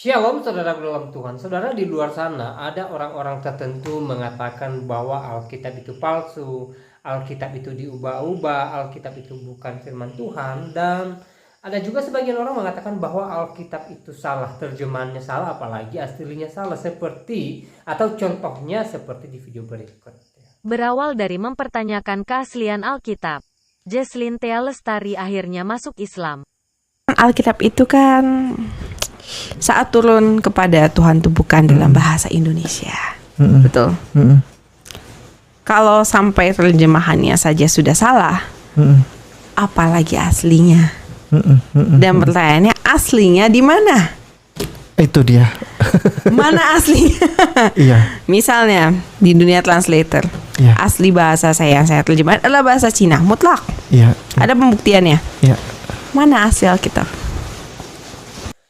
Shalom saudara dalam Tuhan. Saudara, di luar sana ada orang-orang tertentu mengatakan bahwa Alkitab itu palsu, Alkitab itu diubah-ubah, Alkitab itu bukan firman Tuhan, dan ada juga sebagian orang mengatakan bahwa Alkitab itu salah, terjemahannya salah, apalagi aslinya salah, seperti atau contohnya seperti di video berikut. Berawal dari mempertanyakan keaslian Alkitab, Jesslyn Thea Lestari akhirnya masuk Islam. Alkitab itu kan saat turun kepada Tuhan itu bukan dalam bahasa Indonesia. Betul. Kalau sampai terjemahannya saja sudah salah, apalagi aslinya. Dan pertanyaannya, aslinya di mana? Itu dia. Mana aslinya? Iya. Misalnya di dunia translator, Iya. asli bahasa yang saya terjemahkan adalah bahasa Cina mutlak. Iya. Ada pembuktiannya. Iya. Mana asli Alkitab?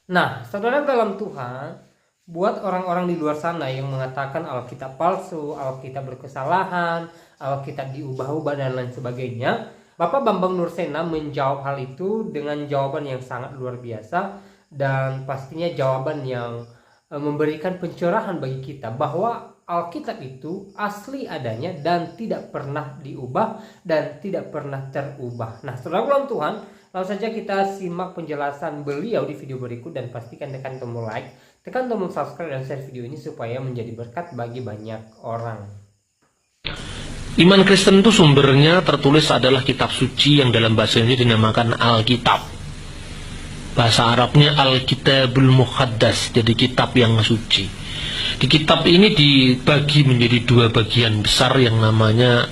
Nah, saudara dalam Tuhan, buat orang-orang di luar sana yang mengatakan Alkitab palsu, Alkitab berkesalahan, Alkitab diubah-ubah dan lain sebagainya, Bapak Bambang Nursena menjawab hal itu dengan jawaban yang sangat luar biasa, dan pastinya jawaban yang memberikan pencerahan bagi kita bahwa Alkitab itu asli adanya dan tidak pernah diubah dan tidak pernah terubah. Nah, saudara dalam Tuhan, langsung saja kita simak penjelasan beliau di video berikut, dan pastikan tekan tombol like, tekan tombol subscribe dan share video ini supaya menjadi berkat bagi banyak orang. Iman Kristen itu sumbernya tertulis adalah kitab suci yang dalam bahasa Indonesia dinamakan Alkitab. Bahasa Arabnya Al-Kitabul Muqaddas, jadi kitab yang suci. Di kitab ini dibagi menjadi dua bagian besar yang namanya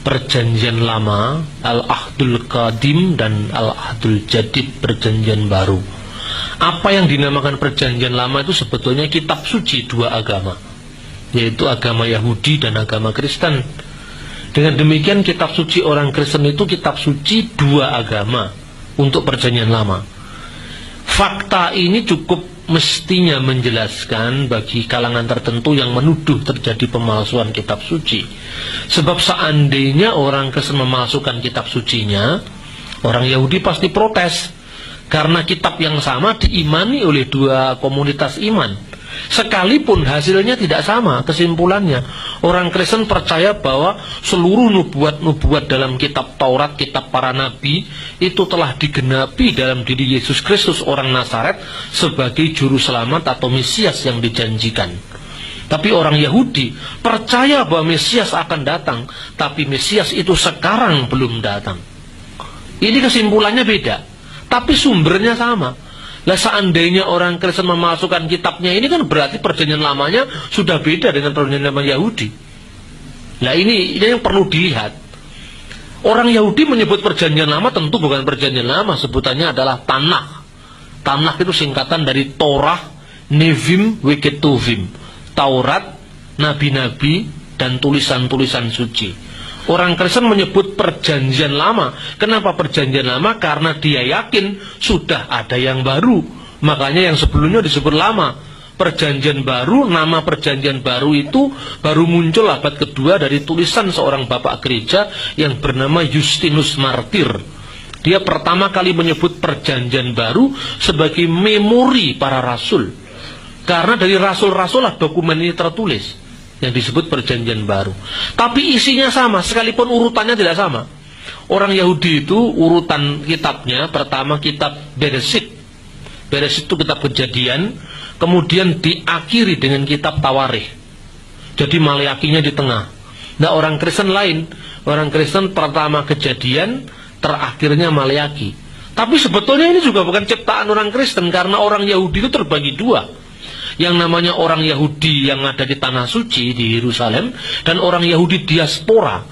Perjanjian Lama, Al-Ahdul Qadim, dan Al-Ahdul Jadid, Perjanjian Baru. Apa yang dinamakan Perjanjian Lama itu sebetulnya kitab suci dua agama, yaitu agama Yahudi dan agama Kristen. Dengan demikian kitab suci orang Kristen itu kitab suci dua agama untuk Perjanjian Lama. Fakta ini cukup mestinya menjelaskan bagi kalangan tertentu yang menuduh terjadi pemalsuan kitab suci. Sebab seandainya orang Kristen memalsukan kitab sucinya, orang Yahudi pasti protes, karena kitab yang sama diimani oleh dua komunitas iman. Sekalipun hasilnya tidak sama kesimpulannya. Orang Kristen percaya bahwa seluruh nubuat-nubuat dalam kitab Taurat, kitab para nabi, itu telah digenapi dalam diri Yesus Kristus orang Nazaret sebagai juru selamat atau Mesias yang dijanjikan. Tapi orang Yahudi percaya bahwa Mesias akan datang, tapi Mesias itu sekarang belum datang. Ini kesimpulannya beda, tapi sumbernya sama. Lah seandainya orang Kristen memasukkan kitabnya, ini kan berarti perjanjian lamanya sudah beda dengan perjanjian lama Yahudi. Nah ini yang perlu dilihat. Orang Yahudi menyebut perjanjian lama tentu bukan perjanjian lama, sebutannya adalah Tanakh. Tanakh itu singkatan dari Torah, Nevim, Weketuvim. Taurat, nabi-nabi, dan tulisan-tulisan suci. Orang Kristen menyebut perjanjian lama. Kenapa perjanjian lama? Karena dia yakin sudah ada yang baru. Makanya yang sebelumnya disebut lama. Perjanjian baru, nama perjanjian baru itu baru muncul abad kedua dari tulisan seorang bapak gereja yang bernama Justinus Martir. Dia pertama kali menyebut perjanjian baru sebagai memori para rasul. Karena dari rasul-rasul lah dokumen ini tertulis, yang disebut perjanjian baru. Tapi isinya sama, sekalipun urutannya tidak sama. Orang Yahudi itu urutan kitabnya, pertama kitab Bereshit. Bereshit itu kitab kejadian, kemudian diakhiri dengan kitab Tawarikh. Jadi Maleakinya di tengah. Nah orang Kristen lain, orang Kristen pertama kejadian, terakhirnya Maleaki. Tapi sebetulnya ini juga bukan ciptaan orang Kristen, karena orang Yahudi itu terbagi dua. Yang namanya orang Yahudi yang ada di Tanah Suci di Yerusalem, dan orang Yahudi diaspora.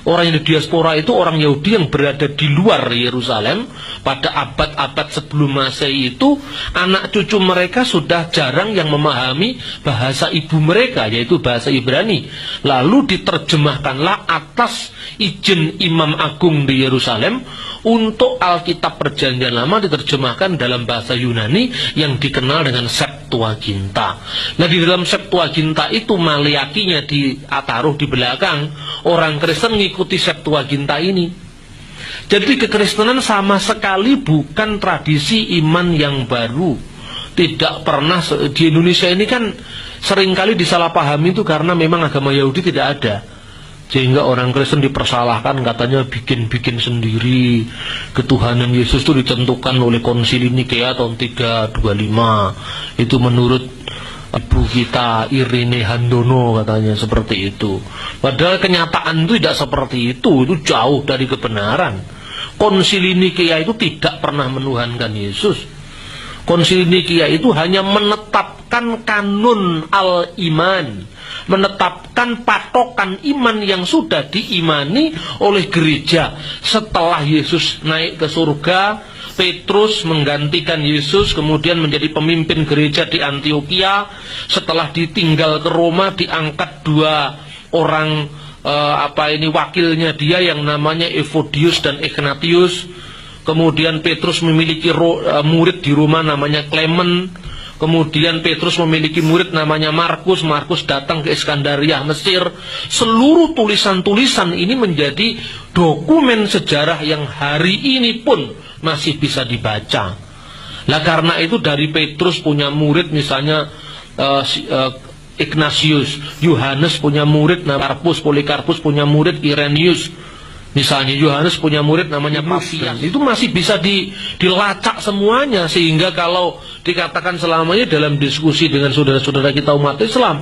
Orang yang di diaspora itu orang Yahudi yang berada di luar Yerusalem. Pada abad-abad sebelum Masehi itu, anak cucu mereka sudah jarang yang memahami bahasa ibu mereka, yaitu bahasa Ibrani. Lalu diterjemahkanlah atas izin Imam Agung di Yerusalem untuk Alkitab Perjanjian Lama diterjemahkan dalam bahasa Yunani yang dikenal dengan Septuaginta. Nah di dalam Septuaginta itu Maleakinya ditaruh di belakang. Orang Kristen mengikuti Septuaginta ini. Jadi kekristenan sama sekali bukan tradisi iman yang baru, tidak pernah. Di Indonesia ini kan seringkali disalahpahami itu karena memang agama Yahudi tidak ada, sehingga orang Kristen dipersalahkan katanya bikin-bikin sendiri. Ketuhanan Yesus itu ditentukan oleh Konsili Nikea tahun 325. Itu menurut ibu kita Irene Handono katanya seperti itu. Padahal kenyataan itu tidak seperti itu jauh dari kebenaran. Konsili Nikea itu tidak pernah menuhankan Yesus. Konsili Nikea itu hanya menetapkan kanun al-iman, menetapkan patokan iman yang sudah diimani oleh gereja. Setelah Yesus naik ke surga, Petrus menggantikan Yesus, kemudian menjadi pemimpin gereja di Antioquia. Setelah ditinggal ke Roma, diangkat dua orang wakilnya dia yang namanya Evodius dan Ignatius. Kemudian Petrus memiliki murid di Roma namanya Clement. Kemudian Petrus memiliki murid namanya Markus. Markus datang ke Iskandaria, Mesir. Seluruh tulisan-tulisan ini menjadi dokumen sejarah yang hari ini pun masih bisa dibaca. Lah karena itu dari Petrus punya murid misalnya Ignatius, Yohanes punya murid namanya Karpus, Polikarpus punya murid Irenaeus. Misalnya Yohanes punya murid namanya Papias. Itu masih bisa dilacak semuanya, sehingga kalau dikatakan selamanya dalam diskusi dengan saudara-saudara kita umat Islam,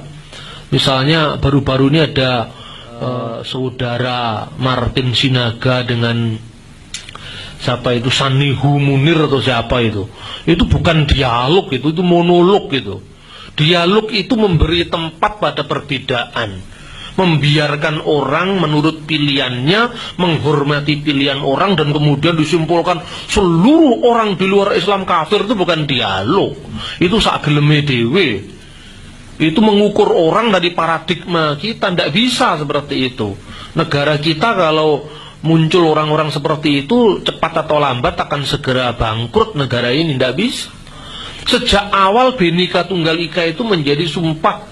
misalnya baru-baru ini ada saudara Martin Sinaga dengan siapa itu, Sanihu Munir atau siapa itu bukan dialog, itu monolog. Itu dialog itu memberi tempat pada perbedaan, membiarkan orang menurut pilihannya, menghormati pilihan orang, dan kemudian disimpulkan seluruh orang di luar Islam kafir. Itu bukan dialog, itu sageleme dewe. Itu mengukur orang dari paradigma kita, tidak bisa seperti itu. Negara kita kalau muncul orang-orang seperti itu, cepat atau lambat akan segera bangkrut negara ini, tidak bisa. Sejak awal Bhinneka Tunggal Ika itu menjadi sumpah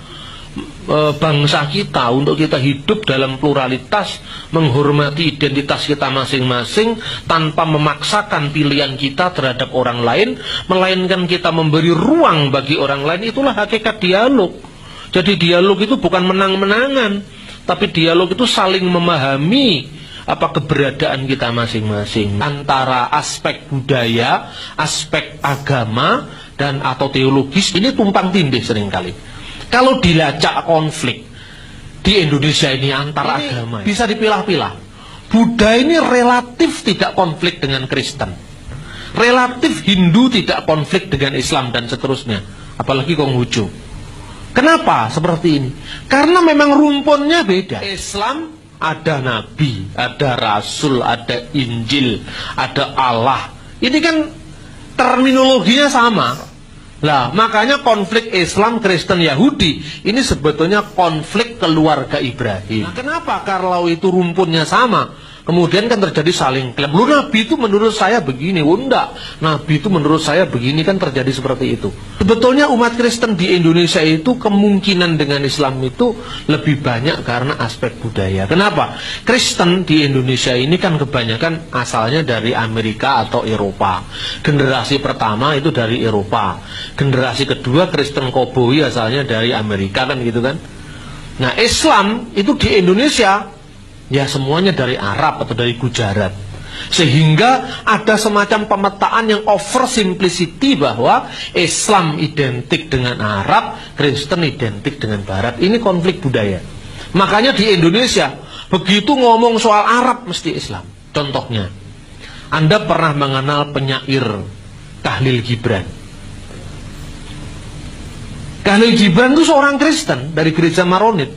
bangsa kita untuk kita hidup dalam pluralitas, menghormati identitas kita masing-masing tanpa memaksakan pilihan kita terhadap orang lain, melainkan kita memberi ruang bagi orang lain. Itulah hakikat dialog. Jadi dialog itu bukan menang-menangan, tapi dialog itu saling memahami apa keberadaan kita masing-masing. Antara aspek budaya, aspek agama, dan atau teologis ini tumpang tindih seringkali. Kalau dilacak konflik di Indonesia ini antara agama, bisa dipilah-pilah. Buddha ini relatif tidak konflik dengan Kristen, relatif Hindu tidak konflik dengan Islam, dan seterusnya. Apalagi Konghucu. Kenapa seperti ini? Karena memang rumpunnya beda. Islam ada Nabi, ada Rasul, ada Injil, ada Allah. Ini kan terminologinya sama. Lah, makanya konflik Islam, Kristen, Yahudi ini sebetulnya konflik keluarga Ibrahim. Nah, kenapa? Kalau itu rumpunnya sama, kemudian kan terjadi saling klaim. Lu Nabi itu menurut saya begini, enggak. Nabi itu menurut saya begini, kan terjadi seperti itu. Sebetulnya umat Kristen di Indonesia itu kemungkinan dengan Islam itu lebih banyak karena aspek budaya. Kenapa? Kristen di Indonesia ini kan kebanyakan asalnya dari Amerika atau Eropa. Generasi pertama itu dari Eropa. Generasi kedua Kristen Koboi asalnya dari Amerika, kan gitu kan. Nah, Islam itu di Indonesia ya semuanya dari Arab atau dari Gujarat. Sehingga ada semacam pemetaan yang over simplicity bahwa Islam identik dengan Arab, Kristen identik dengan Barat. Ini konflik budaya. Makanya di Indonesia begitu ngomong soal Arab mesti Islam. Contohnya, Anda pernah mengenal penyair Khalil Gibran. Khalil Gibran itu seorang Kristen dari gereja Maronit.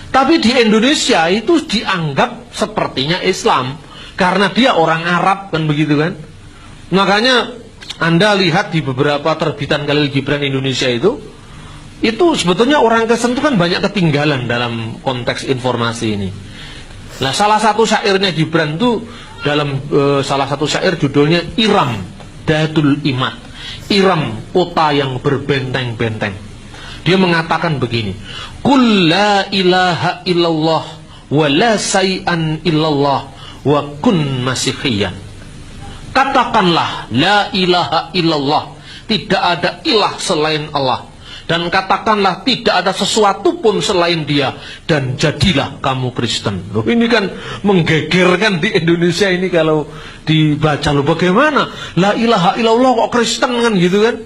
Tapi di Indonesia itu dianggap sepertinya Islam karena dia orang Arab, kan begitu kan. Makanya Anda lihat di beberapa terbitan Khalil Gibran Indonesia itu sebetulnya orang Kristen itu kan banyak ketinggalan dalam konteks informasi ini. Nah, salah satu syairnya Gibran itu dalam salah satu syair judulnya Iram Datul Imat, Iram kota yang berbenteng-benteng. Dia mengatakan begini, Qul la ilaha illallah wa la say'an illallah wa kun masihiyan. Katakanlah la ilaha illallah, tidak ada ilah selain Allah, dan katakanlah tidak ada sesuatu pun selain Dia, dan jadilah kamu Kristen. Loh, ini kan menggegerkan di Indonesia ini kalau dibaca. Loh, bagaimana la ilaha illallah kok Kristen kan gitu kan.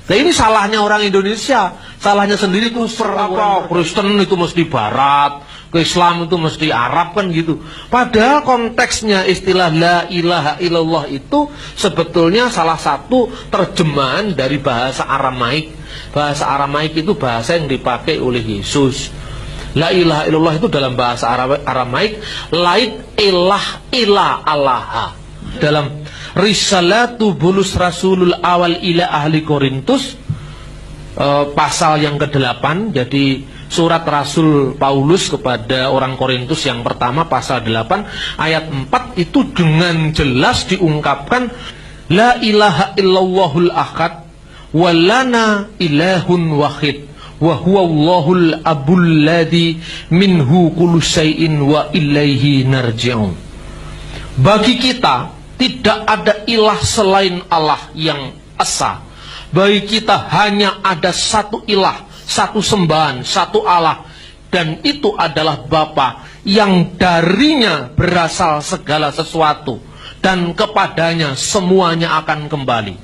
Nah, ini salahnya orang Indonesia, salahnya sendiri tuh apa Kristen itu mesti Barat, ke Islam itu mesti Arab kan gitu. Padahal konteksnya istilah la ilaha illallah itu sebetulnya salah satu terjemahan dari bahasa Aramaik. Bahasa Aramaik itu bahasa yang dipakai oleh Yesus. La ilaha illallah itu dalam bahasa Aramaik lait ilah ila Allah. Dalam Risalatu Bulus Rasulul Awal ila ahli Korintus, pasal yang ke-8, jadi surat Rasul Paulus kepada orang Korintus yang pertama pasal 8 ayat 4 itu dengan jelas diungkapkan la ilaha illallahul ahad walana ilahun wahid wa huwallahul abul ladzi minhu kullu syai'in wa ilaihi narji'un. Bagi kita tidak ada ilah selain Allah yang esa. Bagi kita hanya ada satu ilah, satu sembahan, satu Allah, dan itu adalah Bapa yang darinya berasal segala sesuatu dan kepadanya semuanya akan kembali.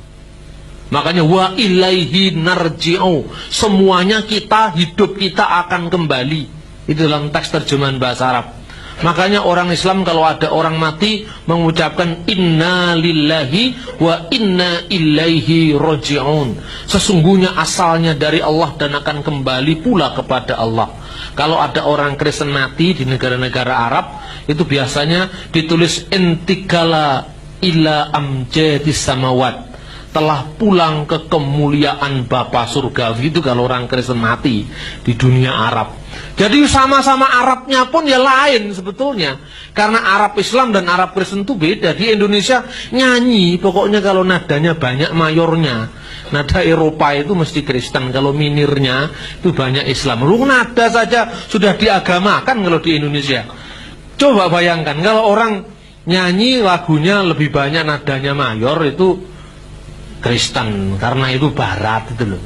Makanya wa ilaihi narji'u, semuanya kita, hidup kita akan kembali. Itu dalam teks terjemahan bahasa Arab. Makanya orang Islam kalau ada orang mati mengucapkan inna lillahi wa inna ilaihi roji'un. Sesungguhnya asalnya dari Allah dan akan kembali pula kepada Allah. Kalau ada orang Kristen mati di negara-negara Arab, itu biasanya ditulis intikala ila amjadis samawat, telah pulang ke kemuliaan Bapa surgawi. Itu kalau orang Kristen mati di dunia Arab. Jadi sama-sama Arabnya pun ya lain sebetulnya. Karena Arab Islam dan Arab Kristen itu beda. Di Indonesia nyanyi, pokoknya kalau nadanya banyak mayornya. Nada Eropa itu mesti Kristen, kalau minirnya itu banyak Islam. Lu nada saja sudah diagamakan kalau di Indonesia. Coba bayangkan kalau orang nyanyi lagunya lebih banyak nadanya mayor, itu Kristen, karena itu Barat itu loh.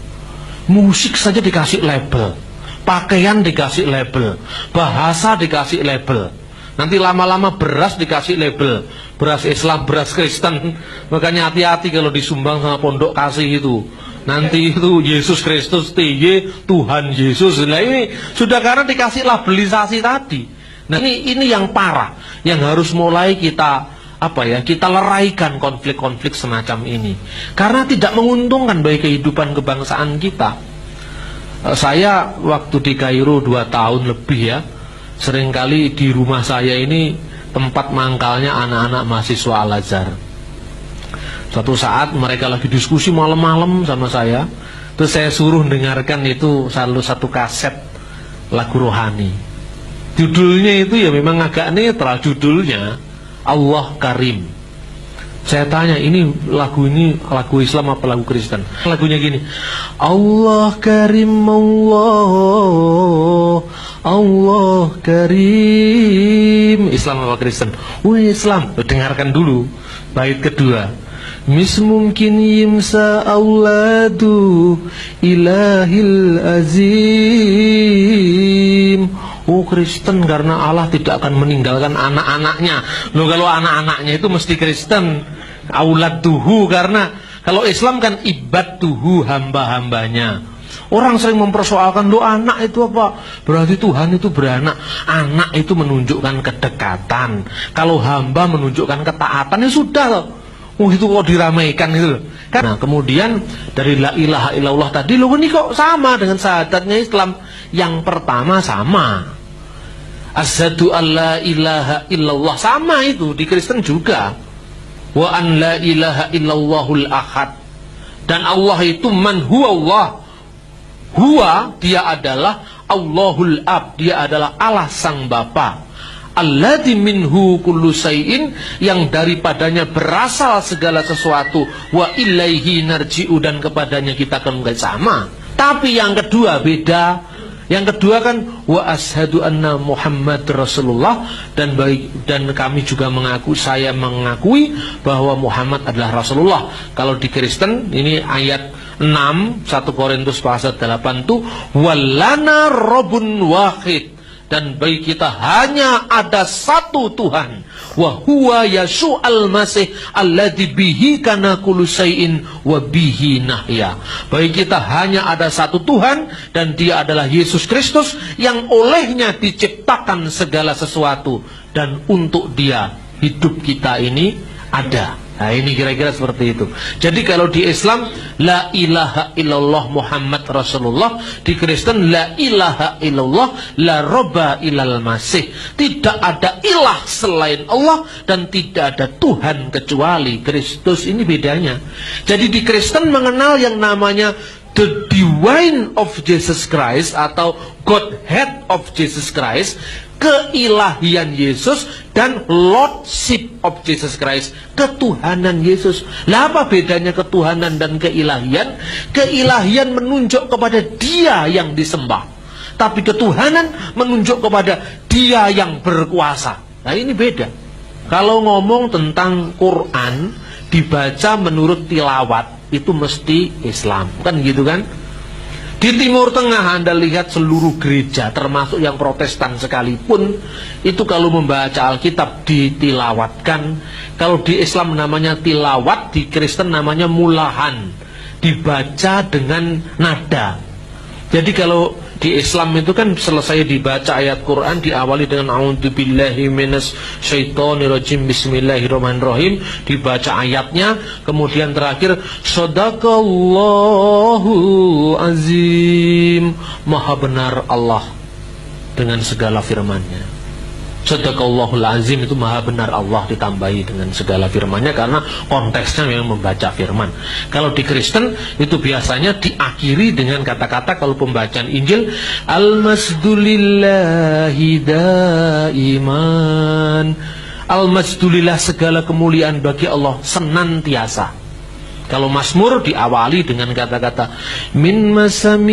Musik saja dikasih label, pakaian dikasih label, bahasa dikasih label. Nanti lama-lama beras dikasih label, beras Islam, beras Kristen. Makanya hati-hati kalau disumbang sama pondok kasih itu. Nanti itu Yesus Kristus TY, Tuhan Yesus. Nah ini sudah karena dikasih labelisasi tadi. Nah ini yang parah, yang harus mulai kita kita leraikan konflik-konflik semacam ini, karena tidak menguntungkan bagi kehidupan kebangsaan kita. Saya waktu di Kairo 2 tahun lebih ya, seringkali di rumah saya ini tempat mangkalnya anak-anak mahasiswa Al-Azhar. Suatu saat mereka lagi diskusi malam-malam sama saya, terus saya suruh dengarkan itu satu kaset lagu rohani. Judulnya itu ya memang agak netral, judulnya Allah Karim. Saya tanya, ini lagu Islam apa lagu Kristen? Lagunya gini, Allah Karim, Allah Karim. Islam apa Kristen? Islam. Dengarkan dulu bait kedua. Mis mungkin yimsa auladu ilahil azim. Oh Kristen, karena Allah tidak akan meninggalkan anak-anaknya. Loh, kalau anak-anaknya itu mesti Kristen. Auladuhu, karena kalau Islam kan ibadduhu, hamba-hambanya. Orang sering mempersoalkan, loh anak itu apa? Berarti Tuhan itu beranak. Anak itu menunjukkan kedekatan. Kalau hamba menunjukkan ketaatan, ya sudah loh. Oh itu kok diramaikan gitu loh. Nah kemudian dari la ilaha illallah tadi, loh ini kok sama dengan syahadatnya Islam. Yang pertama sama, asyhadu alla ilaha illallah, sama itu di Kristen juga. Wa an la ilaha illallahul ahad, dan Allah itu man huwa Allah. Huwa, dia adalah Allahul ab, dia adalah Allah sang Bapa. Alladzi minhu kullu syai'in, yang daripadanya berasal segala sesuatu. Wa ilaihi narji'u, dan kepadanya kita akan kembali. Sama. Tapi yang kedua beda. Yang kedua kan wa ashadu anna Muhammad Rasulullah, dan kami juga saya mengakui bahwa Muhammad adalah Rasulullah. Kalau di Kristen ini ayat 6 1 Korintus pasal 8 tuh walana robun wahid, dan bagi kita hanya ada satu Tuhan, wa huwa Yashu al-Masih alladzi bihi kana kullu syai'in wa bihi nahya. Bagi kita hanya ada satu Tuhan, dan dia adalah Yesus Kristus yang olehnya diciptakan segala sesuatu, dan untuk dia hidup kita ini ada. Nah, ini kira-kira seperti itu. Jadi kalau di Islam la ilaha illallah Muhammad Rasulullah, di Kristen la ilaha illallah la robba ilal masih. Tidak ada ilah selain Allah, dan tidak ada Tuhan kecuali Kristus. Ini bedanya. Jadi di Kristen mengenal yang namanya the divine of Jesus Christ atau Godhead of Jesus Christ, keilahian Yesus, dan Lordship of Jesus Christ, ketuhanan Yesus. Lah apa bedanya ketuhanan dan keilahian? Keilahian menunjuk kepada dia yang disembah, tapi ketuhanan menunjuk kepada dia yang berkuasa. Nah ini beda. Kalau ngomong tentang Quran dibaca menurut tilawat, itu mesti Islam, kan gitu kan? Di Timur Tengah Anda lihat seluruh gereja, termasuk yang Protestan sekalipun, itu kalau membaca Alkitab ditilawatkan. Kalau di Islam namanya tilawat, di Kristen namanya mulahan, dibaca dengan nada. Jadi kalau di Islam itu kan selesai dibaca ayat Quran diawali dengan a'udzubillahi minasyaitonirrajim bismillahirrahmanirrahim, dibaca ayatnya, kemudian terakhir shadaqallahu azim, maha benar Allah dengan segala firman-Nya. Shadaqallahul azim itu maha benar Allah ditambahi dengan segala firman-Nya, karena konteksnya memang membaca firman. Kalau di Kristen itu biasanya diakhiri dengan kata-kata, kalau pembacaan Injil, al-masdulillahi daiman, al-masdulillah segala kemuliaan bagi Allah senantiasa. Kalau Mazmur diawali dengan kata-kata min masamir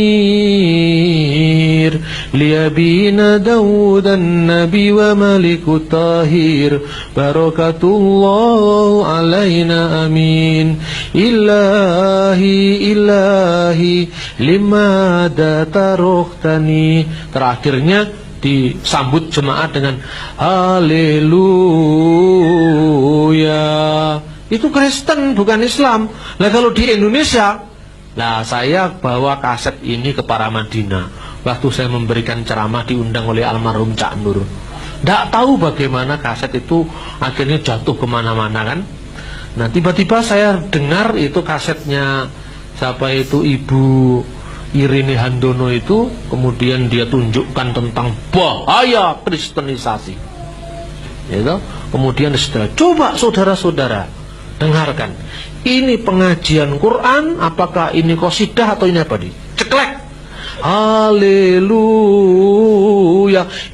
liyabina Dawudan nabi wa maliku tahir barakatullahu alaina amin ilahi ilahi limada taruhtani. Terakhirnya disambut jemaat dengan haleluya. Itu Kristen, bukan Islam. Nah kalau di Indonesia, nah saya bawa kaset ini ke Paramadina. Waktu saya memberikan ceramah diundang oleh almarhum Cak Nur. Tidak tahu bagaimana kaset itu akhirnya jatuh kemana-mana kan. Nah tiba-tiba saya dengar itu kasetnya siapa itu, Ibu Irini Handono itu. Kemudian dia tunjukkan tentang bahaya kristenisasi, gitu. Kemudian coba saudara-saudara dengarkan, ini pengajian Quran, apakah ini qasidah atau ini apa nih? Ceklek, haleluya.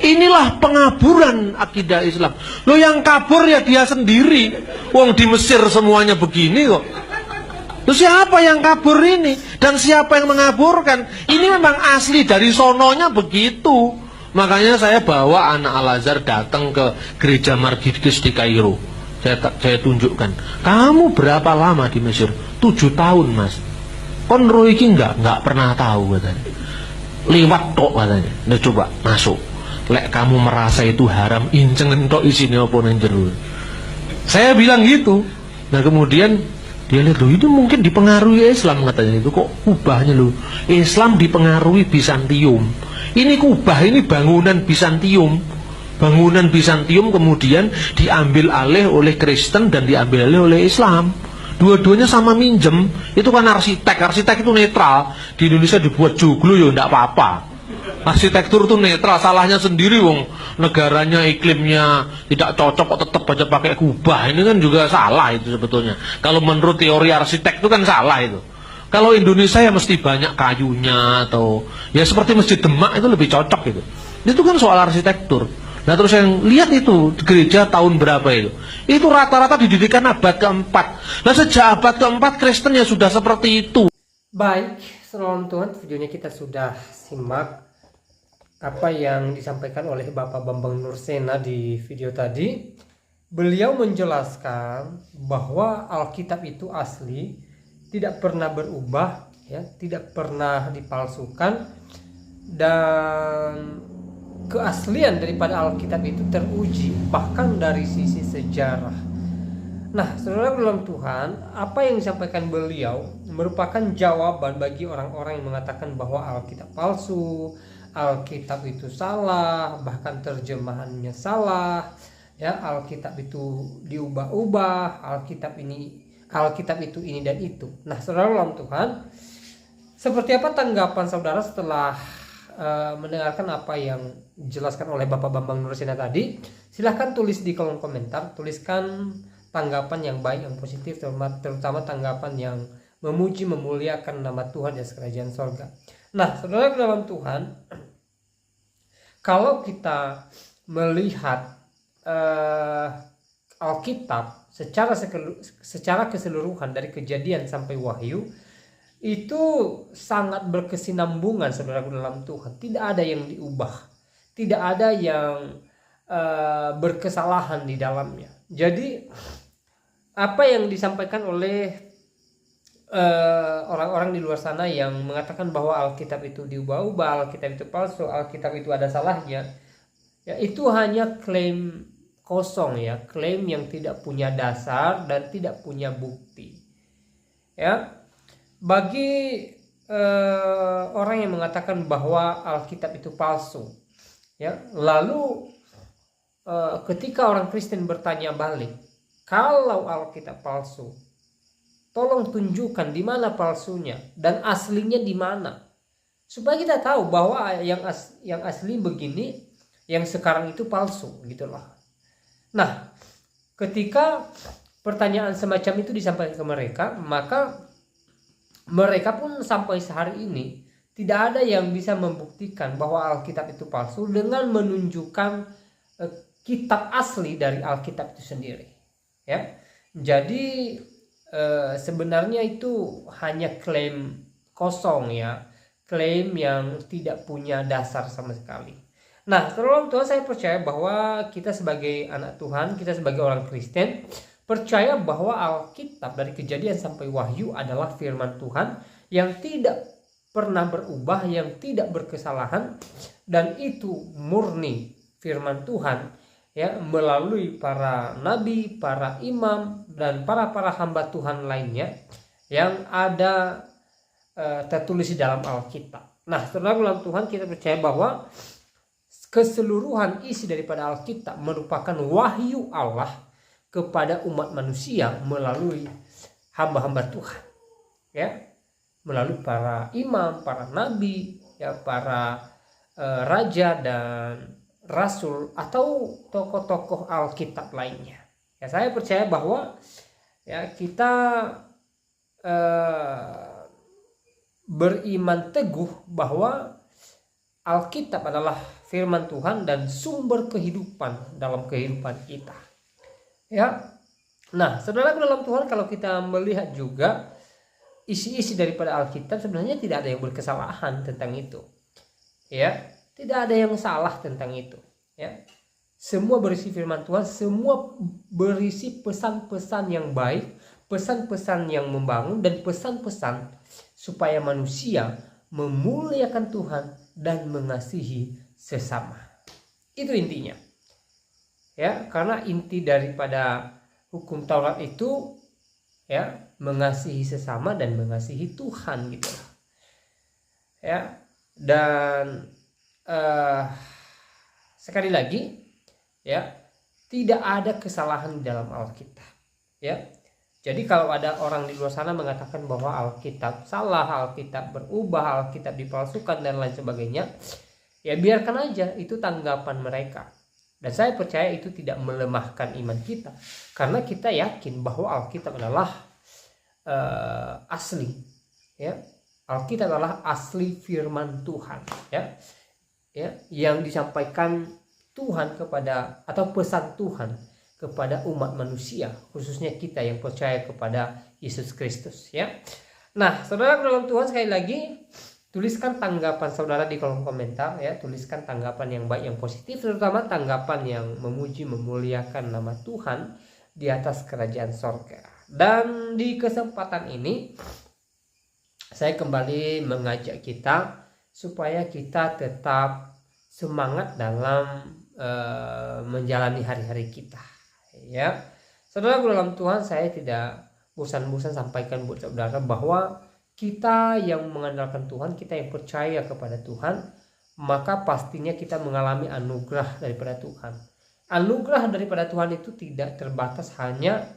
Inilah pengaburan akidah Islam. Lo yang kabur ya dia sendiri. Wong di Mesir semuanya begini kok. Lo siapa yang kabur ini? Dan siapa yang mengaburkan? Ini memang asli dari sononya begitu. Makanya saya bawa anak Al-Azhar datang ke gereja Margides di Kairo. Saya tunjukkan, kamu berapa lama di Mesir? 7 tahun mas. Kon iki nggak pernah tahu katanya. Lewat tok katanya. Nah coba masuk. Lek kamu merasa itu haram, incengen tok isinya apa nang jero. Saya bilang gitu. Nah kemudian dia lihat, loh itu mungkin dipengaruhi Islam katanya. Itu kok kubahnya loh, Islam dipengaruhi Bizantium. Ini kubah, ini bangunan Bizantium. Bangunan Bizantium kemudian diambil alih oleh Kristen dan diambil alih oleh Islam. Dua-duanya sama minjem. Itu kan arsitek itu netral. Di Indonesia dibuat joglo ya enggak apa-apa. Arsitektur itu netral, salahnya sendiri wong negaranya iklimnya tidak cocok kok tetap aja pakai kubah. Ini kan juga salah itu sebetulnya. Kalau menurut teori arsitek itu kan salah itu. Kalau Indonesia ya mesti banyak kayunya, atau ya seperti Masjid Demak itu lebih cocok gitu. Itu kan soal arsitektur. Nah terus yang lihat itu gereja tahun berapa itu? Itu rata-rata didirikan abad keempat. Nah sejak abad keempat Kristen ya sudah seperti itu. Baik, salam Tuhan, videonya kita sudah simak. apa yang disampaikan oleh Bapak Bambang Nursena di video tadi. Beliau menjelaskan bahwa Alkitab itu asli, tidak pernah berubah, ya, tidak pernah dipalsukan, dan keaslian daripada Alkitab itu teruji bahkan dari sisi sejarah. Nah, saudara dalam Tuhan, apa yang disampaikan beliau merupakan jawaban bagi orang-orang yang mengatakan bahwa Alkitab palsu, Alkitab itu salah, bahkan terjemahannya salah, ya, Alkitab itu diubah-ubah, Alkitab itu ini dan itu. Nah, saudara dalam Tuhan, seperti apa tanggapan saudara setelah mendengarkan apa yang dijelaskan oleh Bapak Bambang Nursena tadi? Silahkan tulis di kolom komentar, tuliskan tanggapan yang baik, yang positif, terutama tanggapan yang memuji, memuliakan nama Tuhan dan kerajaan sorga. Nah, saudara dalam Tuhan, kalau kita melihat Alkitab secara keseluruhan dari Kejadian sampai Wahyu, itu sangat berkesinambungan, saudara dalam Tuhan. Tidak ada yang diubah, tidak ada yang berkesalahan di dalamnya. Jadi apa yang disampaikan oleh orang-orang di luar sana yang mengatakan bahwa Alkitab itu diubah-ubah, Alkitab itu palsu, Alkitab itu ada salahnya, ya, itu hanya klaim kosong, ya, klaim yang tidak punya dasar dan tidak punya bukti. Ya, bagi orang yang mengatakan bahwa Alkitab itu palsu, ya, lalu ketika orang Kristen bertanya balik, kalau Alkitab palsu, tolong tunjukkan di mana palsunya dan aslinya di mana, supaya kita tahu bahwa yang asli begini, yang sekarang itu palsu, gitulah. Nah, ketika pertanyaan semacam itu disampaikan ke mereka, maka mereka pun sampai sehari ini tidak ada yang bisa membuktikan bahwa Alkitab itu palsu dengan menunjukkan kitab asli dari Alkitab itu sendiri. Ya, jadi sebenarnya itu hanya klaim kosong, ya, klaim yang tidak punya dasar sama sekali. Nah, tolong Tuhan, saya percaya bahwa kita sebagai anak Tuhan, kita sebagai orang Kristen, percaya bahwa Alkitab dari Kejadian sampai Wahyu adalah firman Tuhan yang tidak pernah berubah, yang tidak berkesalahan, dan itu murni firman Tuhan, ya, melalui para nabi, para imam, dan para hamba Tuhan lainnya yang ada tertulis di dalam Alkitab. Nah, saudara dalam Tuhan, kita percaya bahwa keseluruhan isi daripada Alkitab merupakan wahyu Allah kepada umat manusia melalui hamba-hamba Tuhan, ya, melalui para imam, para nabi, ya, para raja dan rasul atau tokoh-tokoh Alkitab lainnya. Ya, saya percaya bahwa, ya, kita beriman teguh bahwa Alkitab adalah firman Tuhan dan sumber kehidupan dalam kehidupan kita. Ya. Nah, saudara dalam Tuhan, kalau kita melihat juga isi-isi daripada Alkitab, sebenarnya tidak ada yang berkesalahan tentang itu. Ya, tidak ada yang salah tentang itu. Ya. Semua berisi firman Tuhan, semua berisi pesan-pesan yang baik, pesan-pesan yang membangun, dan pesan-pesan supaya manusia memuliakan Tuhan dan mengasihi sesama. Itu intinya. Ya, karena inti daripada hukum Taurat itu, ya, mengasihi sesama dan mengasihi Tuhan, gitu. Ya, dan sekali lagi, ya, tidak ada kesalahan di dalam Alkitab. Ya. Jadi kalau ada orang di luar sana mengatakan bahwa Alkitab salah, Alkitab berubah, Alkitab dipalsukan dan lain sebagainya, ya biarkan aja, itu tanggapan mereka. Dan saya percaya itu tidak melemahkan iman kita, karena kita yakin bahwa Alkitab adalah asli, ya. Alkitab adalah asli firman Tuhan, ya, ya, yang disampaikan Tuhan kepada, atau pesan Tuhan kepada umat manusia, khususnya kita yang percaya kepada Yesus Kristus, ya. Nah, saudara dalam Tuhan, sekali lagi, Tuliskan tanggapan saudara di kolom komentar ya, tuliskan tanggapan yang baik, yang positif, terutama tanggapan yang memuji memuliakan nama Tuhan di atas kerajaan sorga. Dan di kesempatan ini saya kembali mengajak kita supaya kita tetap semangat dalam menjalani hari-hari kita ya. Saudara dalam Tuhan, saya tidak bosan-bosan sampaikan buat saudara bahwa kita yang mengandalkan Tuhan, kita yang percaya kepada Tuhan, maka pastinya kita mengalami anugerah daripada Tuhan. Anugerah daripada Tuhan itu tidak terbatas hanya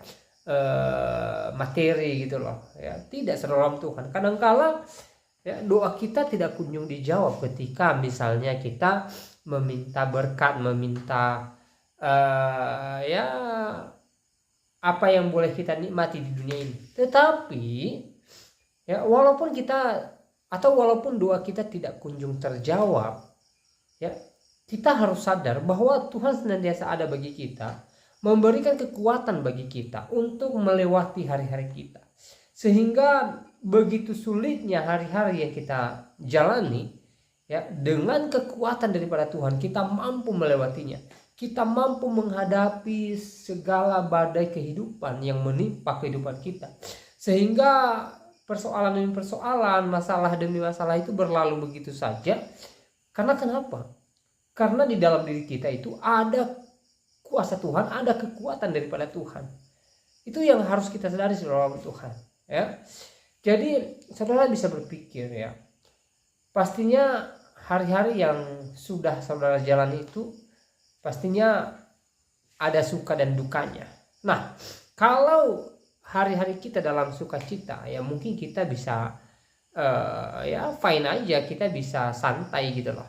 materi gitu loh ya, tidak dalam Tuhan. Kadangkala ya, doa kita tidak kunjung dijawab ketika misalnya kita meminta berkat, meminta ya apa yang boleh kita nikmati di dunia ini. Tetapi ya, walaupun doa kita tidak kunjung terjawab ya, kita harus sadar bahwa Tuhan senantiasa ada bagi kita, memberikan kekuatan bagi kita untuk melewati hari-hari kita. Sehingga begitu sulitnya hari-hari yang kita jalani ya, dengan kekuatan daripada Tuhan kita mampu melewatinya. Kita mampu menghadapi segala badai kehidupan yang menimpa kehidupan kita. Sehingga persoalan demi persoalan, masalah demi masalah itu berlalu begitu saja. Karena kenapa? Karena di dalam diri kita itu ada kuasa Tuhan, ada kekuatan daripada Tuhan. Itu yang harus kita sadari saudara Tuhan ya. Jadi saudara bisa berpikir ya, pastinya hari-hari yang sudah saudara jalani itu pastinya ada suka dan dukanya. Nah, kalau hari-hari kita dalam sukacita ya, mungkin kita bisa ya fine aja, kita bisa santai gitu loh.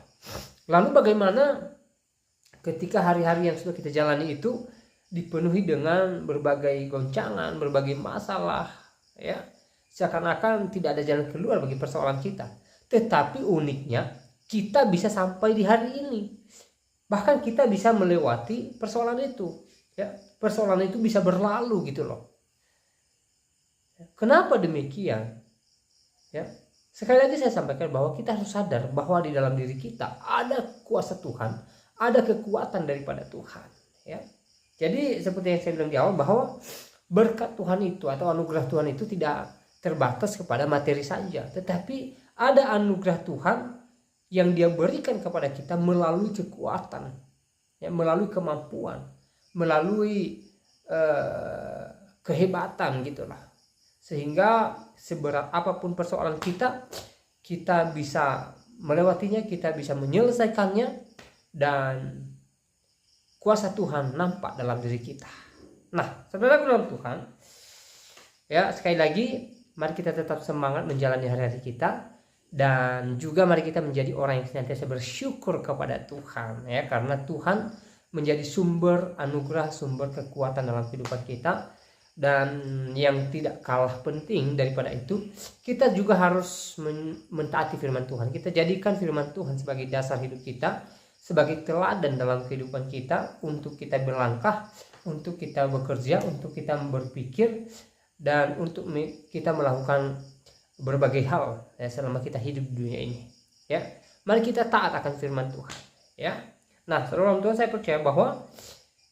Lalu bagaimana ketika hari-hari yang sudah kita jalani itu dipenuhi dengan berbagai goncangan, berbagai masalah ya, seakan-akan tidak ada jalan keluar bagi persoalan kita. Tetapi uniknya kita bisa sampai di hari ini, bahkan kita bisa melewati persoalan itu ya, persoalan itu bisa berlalu gitu loh. Kenapa demikian ya? Sekali lagi saya sampaikan bahwa kita harus sadar bahwa di dalam diri kita ada kuasa Tuhan, ada kekuatan daripada Tuhan ya. Jadi seperti yang saya bilang di awal, bahwa berkat Tuhan itu atau anugerah Tuhan itu tidak terbatas kepada materi saja, tetapi ada anugerah Tuhan yang Dia berikan kepada kita melalui kekuatan ya, melalui kemampuan, melalui kehebatan gitulah. Sehingga seberat apapun persoalan kita, kita bisa melewatinya, kita bisa menyelesaikannya, dan kuasa Tuhan nampak dalam diri kita. Nah, saudara dalam Tuhan ya, sekali lagi mari kita tetap semangat menjalani hari-hari kita, dan juga mari kita menjadi orang yang senantiasa bersyukur kepada Tuhan ya, karena Tuhan menjadi sumber anugerah, sumber kekuatan dalam kehidupan kita. Dan yang tidak kalah penting daripada itu, kita juga harus mentaati firman Tuhan. Kita jadikan firman Tuhan sebagai dasar hidup kita, sebagai teladan dalam kehidupan kita, untuk kita berlangkah, untuk kita bekerja, untuk kita berpikir, dan untuk kita melakukan berbagai hal ya, selama kita hidup di dunia ini ya. Mari kita taat akan firman Tuhan ya. Nah, saudara Tuhan, saya percaya bahwa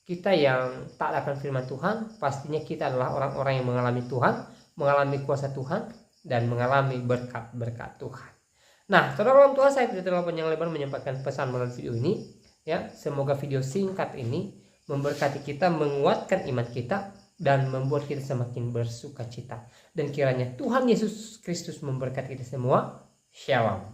kita yang taat akan firman Tuhan, pastinya kita adalah orang-orang yang mengalami Tuhan, mengalami kuasa Tuhan, dan mengalami berkat-berkat Tuhan. Nah, saudara Tuhan, saya tidak terlalu panjang lebar menyampaikan pesan melalui video ini ya. Semoga video singkat ini memberkati kita, menguatkan iman kita, dan membuat kita semakin bersukacita. Dan kiranya Tuhan Yesus Kristus memberkati kita semua. Shalom.